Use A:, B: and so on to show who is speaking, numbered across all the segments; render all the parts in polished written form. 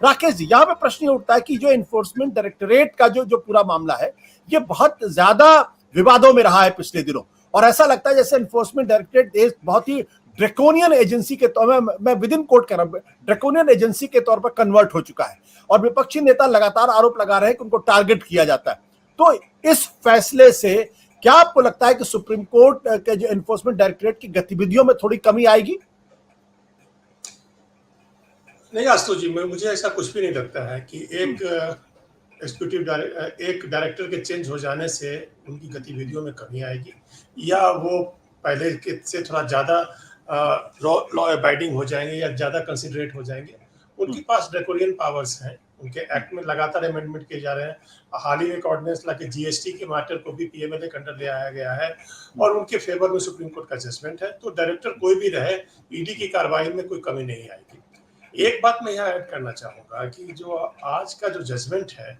A: राकेश जी, यहाँ पे प्रश्न ये उठता है कि जो एनफोर्समेंट डायरेक्टरेट का जो जो पूरा मामला है, ये बहुत ज्यादा विवादों में रहा है पिछले दिनों, और ऐसा लगता है जैसे एनफोर्समेंट डायरेक्टरेट एक बहुत ही ड्रेकोनियन एजेंसी के तौर मैं विद इन कोट कर रहा हूं, ड्रेकोनियन एजेंसी के तौर पर कन्वर्ट हो चुका है, और विपक्षी नेता लगातार आरोप लगा रहे हैं कि उनको टारगेट किया जाता है। तो इस फैसले से क्या आपको लगता है कि सुप्रीम कोर्ट के जो एनफोर्समेंट डायरेक्टरेट की गतिविधियों में थोड़ी कमी आएगी?
B: नहीं आशुतोष जी, मुझे ऐसा कुछ भी नहीं लगता है कि एक एक डायरेक्टर के चेंज हो जाने से उनकी गतिविधियों में कमी आएगी, या वो पहले के से थोड़ा ज़्यादा लॉ अबाइडिंग हो जाएंगे या ज़्यादा कंसिडरेट हो जाएंगे। उनके पास ड्रैकोनियन पावर्स हैं, उनके एक्ट में लगातार अमेंडमेंट किए जा रहे हैं। हाल ही में एक ऑर्डिनेंस ला के जीएसटी के मैटर को भी पीएमएलए के अंडर ले आया गया है, और उनके फेवर में सुप्रीम कोर्ट का जजमेंट है। तो डायरेक्टर कोई भी रहे, ईडी की कार्रवाई में कोई कमी नहीं आएगी। एक बात मैं यहाँ ऐड करना चाहूंगा कि जो आज का जो जजमेंट है,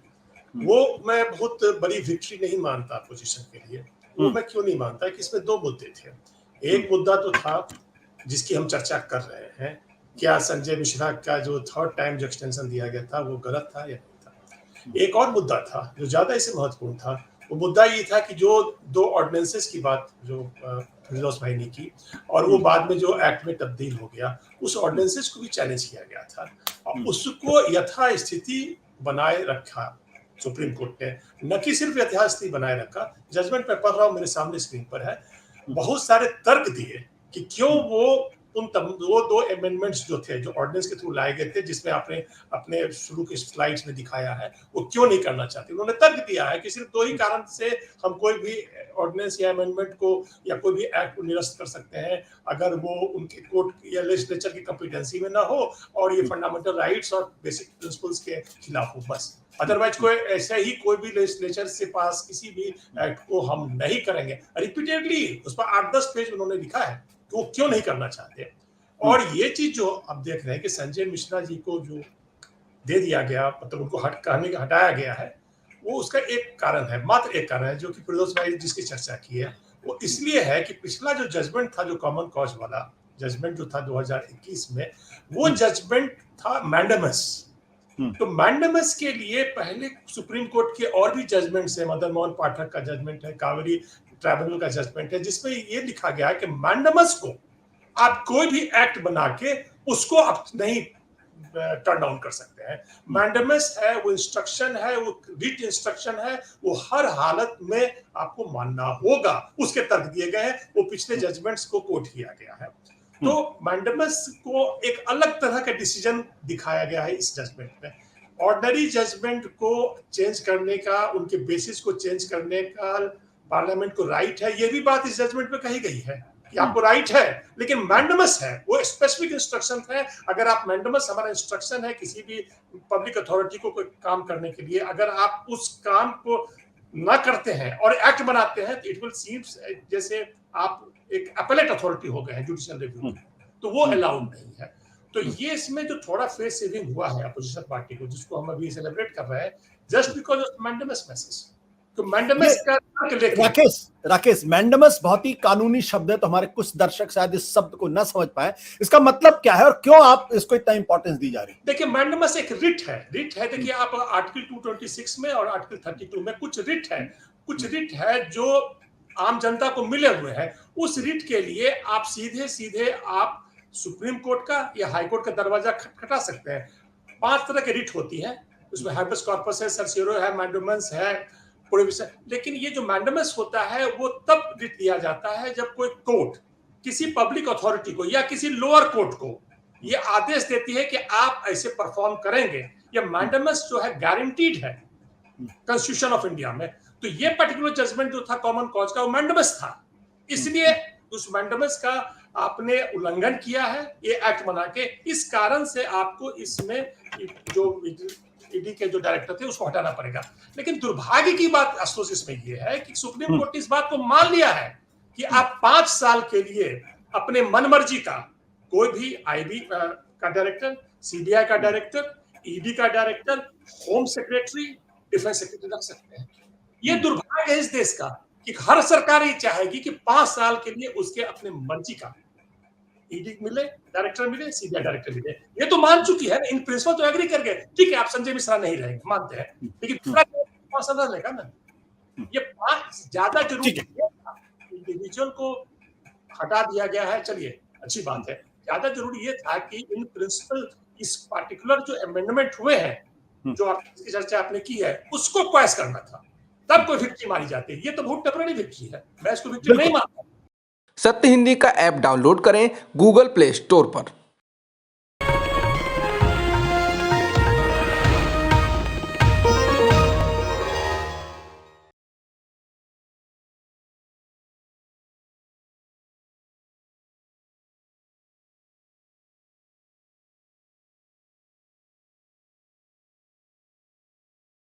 B: वो मैं बहुत बड़ी विक्ट्री नहीं मानता पोजीशन के लिए। वो मैं क्यों नहीं मानता कि इसमें दो मुद्दे थे। एक मुद्दा तो था जिसकी हम चर्चा कर रहे हैं, क्या संजय मिश्रा का जो थर्ड टाइम जो एक्सटेंशन दिया गया था वो गलत था या नहीं था। एक और मुद्दा था जो ज्यादा इससे महत्वपूर्ण था, वो मुद्दा ये था कि जो दो ऑर्डिनेंसेस की बात जो फिरोज भाई ने की, और वो बाद में जो एक्ट में तब्दील हो गया, उस ऑर्डिनेंसेस को भी चैलेंज किया गया था, और उसको यथास्थिति बनाए रखा सुप्रीम कोर्ट ने। न कि सिर्फ यथास्थिति बनाए रखा, जजमेंट में पढ़ रहा हूँ, मेरे सामने स्क्रीन पर है, बहुत सारे तर्क दिए कि क्यों वो वो दो अमेंडमेंट्स जो थे, जो ऑर्डिनेंस के थ्रू लाए गए थे, जिसमें आपने अपने शुरू की स्लाइड्स में दिखाया है, वो क्यों नहीं करना चाहते। उन्होंने तर्क दिया है कि सिर्फ दो ही कारण से हम कोई भी ऑर्डिनेंस या अमेंडमेंट को या कोई भी एक्ट को निरस्त कर सकते हैं, अगर वो उनके कोर्ट या लेजिस्लेचर की कॉम्पिटेंसी में ना हो और ये फंडामेंटल राइट्स और बेसिक प्रिंसिपल्स के खिलाफ हो, बस। अदरवाइज कोई ऐसा ही कोई भी लेजिस्लेचर से पास किसी भी एक्ट को हम नहीं करेंगे। रिपीटेडली उस पर 8-10 पेज उन्होंने लिखा है कि वो क्यों नहीं करना चाहते। और ये चीज जो अब देख रहे हैं कि संजय मिश्रा जी को जो दे दिया गया, मतलब उनको हटाया गया है, वो उसका एक कारण है, मात्र एक कारण है, जो कि फिरोज भाई जिसकी चर्चा की है, वो इसलिए है कि पिछला जो जजमेंट था, जो कॉमन कॉज वाला जजमेंट जो था 2021 में, वो जजमेंट था मैंडेमस। तो मैंडेमस के लिए पहले सुप्रीम कोर्ट के और भी जजमेंट्स है, मदन मोहन पाठक का जजमेंट है, कावेरी ट्राइब्यूनल का जजमेंट है, जिसमें ये लिखा गया है कि मैंडेमस को आप कोई भी एक्ट बना के उसको आप नहीं टर्न डाउन कर सकते हैं। मैंडेमस है, वो इंस्ट्रक्शन है, वो रिट इंस्ट्रक्शन है, वो हर हालत में आपको मानना होगा। उसके तर्क दिए गए हैं, वो पिछले जजमेंट्स को कोट किया गया है। तो मैंडेमस को एक अलग तरह का डिसीजन दिखाया गया है इस जजमेंट में। ऑर्डिनरी जजमेंट को चेंज करने का, उनके बेसिस को चेंज करने का पार्लियामेंट को राइट है, ये भी बात इस जजमेंट में कही गई है कि आपको राइट है, लेकिन मैंडेमस है, वो स्पेसिफिक इंस्ट्रक्शन है। अगर आप मैंडेमस, हमारा इंस्ट्रक्शन है किसी भी पब्लिक अथॉरिटी को कोई काम करने के लिए, अगर आप उस काम को ना करते हैं और एक्ट बनाते हैं, तो इट विल सीम्स जैसे आप एक अपीलेट अथॉरिटी हो गए हैं जुडिशियल रिव्यू, तो वो अलाउड नहीं है। तो ये इसमें जो थोड़ा फेस सेविंग हुआ है अपोजिशन पार्टी को, जिसको हम अभी सेलिब्रेट कर रहे हैं, just because of mandamus message. तो मैंडेमस का
A: राकेश, मैंडेमस बहुत ही कानूनी शब्द है, तो हमारे कुछ दर्शक शायद इस शब्द को न समझ पाए, इसका मतलब क्या है और क्यों आप इसको इतना इंपॉर्टेंस दी जा रही है?
B: देखिए, मैंडेमस एक रिट है। देखिए, आप आर्टिकल 226 में और आर्टिकल 32 में कुछ रिट है जो आम जनता को मिले हुए हैं। उस रिट के लिए आप सीधे आप सुप्रीम कोर्ट का या हाई कोर्ट का दरवाजा खटखटा सकते हैं। 5 तरह के रिट होती है, उसमें हैबेस कॉर्पस है, सर्सियोरो है, मैंडेमस है, प्रोहिबिशन। लेकिन ये जो मैंडेमस होता है, वो तब रिट दिया जाता है जब कोई कोर्ट किसी पब्लिक अथॉरिटी को या किसी लोअर कोर्ट को ये आदेश देती है कि आप ऐसे परफॉर्म करेंगे। ये मैंडेमस जो है गारंटीड है कॉन्स्टिट्यूशन ऑफ इंडिया में। तो ये पर्टिकुलर जजमेंट जो था कॉमन कॉज का, वो मैंडेमस था, इसलिए उस मैंडेमस का आपने उल्लंघन किया है ये एक्ट बना के। इस कारण से आपको इसमें जो ईडी के जो डायरेक्टर थे उसको हटाना पड़ेगा। लेकिन दुर्भाग्य की बात अफसोस इसमें यह है कि सुप्रीम कोर्ट ने इस बात को मान लिया है कि आप 5 साल के लिए अपने मनमर्जी का कोई भी आईबी का डायरेक्टर, सीबीआई का डायरेक्टर, ईडी का director, home secretary, defence secretary रख सकते हैं। ये दुर्भाग्य है इस देश का कि हर सरकार ये चाहेगी कि 5 साल के लिए उसके अपने मर्जी का ईडी मिले, डायरेक्टर मिले, सीबीआई डायरेक्टर मिले। ये तो मान चुकी है, इन प्रिंसिपल तो एग्री कर गए, ठीक है आप संजय मिश्रा नहीं रहेंगे, मानते हैं, लेकिन दूसरा कौन रहेगा ना? ये ज्यादा जरूरी इंडिविजुअल को हटा दिया गया है, चलिए अच्छी बात है। ज्यादा जरूरी ये था कि इन प्रिंसिपल इस पार्टिकुलर जो अमेंडमेंट हुए हैं, जो इसकी चर्चा आपने की है, उसको क्वैश करना था, तब कोई विक्ट्री मारी जाती है। ये तो बहुत टेम्परेरी विक्ट्री है, मैं इसको विक्ट्री नहीं मानता।
C: सत्य हिंदी का ऐप डाउनलोड करें गूगल प्ले स्टोर पर।